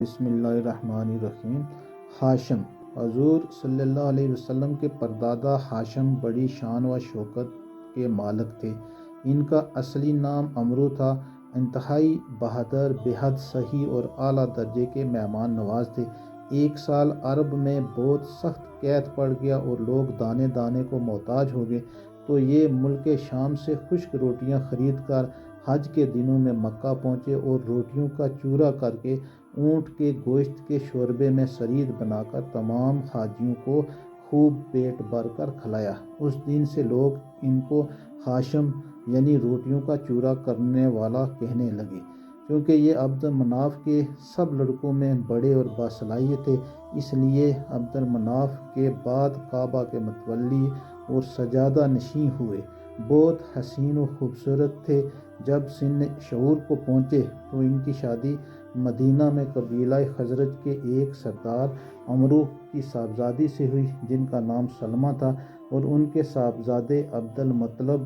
بسم اللہ الرحمن الرحیم۔ ہاشم حضور صلی اللہ علیہ وسلم کے پردادا ہاشم بڑی شان و شوکت کے مالک تھے۔ ان کا اصلی نام عمرو تھا۔ انتہائی بہادر، بے حد سخی اور اعلیٰ درجے کے مہمان نواز تھے۔ ایک سال عرب میں بہت سخت قحط پڑ گیا اور لوگ دانے دانے کو محتاج ہو گئے، تو یہ ملک شام سے خشک روٹیاں خرید کر حج کے دنوں میں مکہ پہنچے اور روٹیوں کا چورا کر کے اونٹ کے گوشت کے شوربے میں شرید بنا کر تمام حاجیوں کو خوب پیٹ بھر کر کھلایا۔ اس دن سے لوگ ان کو ہاشم یعنی روٹیوں کا چورا کرنے والا کہنے لگے، کیونکہ یہ عبد مناف کے سب لڑکوں میں بڑے اور باصلاحیت تھے۔ اس لیے عبد مناف کے بعد کعبہ کے متولی اور سجادہ نشین ہوئے۔ بہت حسین و خوبصورت تھے۔ جب سن شعور کو پہنچے تو ان کی شادی مدینہ میں قبیلہ خزرج کے ایک سردار عمرو کی صاحبزادی سے ہوئی، جن کا نام سلمہ تھا، اور ان کے صاحبزادے عبد المطلب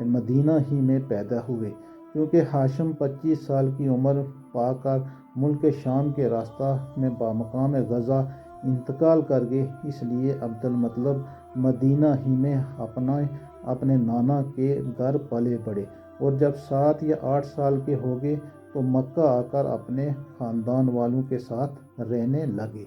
مدینہ ہی میں پیدا ہوئے۔ کیونکہ ہاشم 25 سال کی عمر پا کر ملک شام کے راستہ میں بمقام غزہ انتقال کر گئے، اس لیے عبد المطلب مدینہ ہی میں اپنے نانا کے گھر پلے بڑھے، اور جب 7 یا 8 سال کے ہو گئے تو مکہ آ کر اپنے خاندان والوں کے ساتھ رہنے لگے۔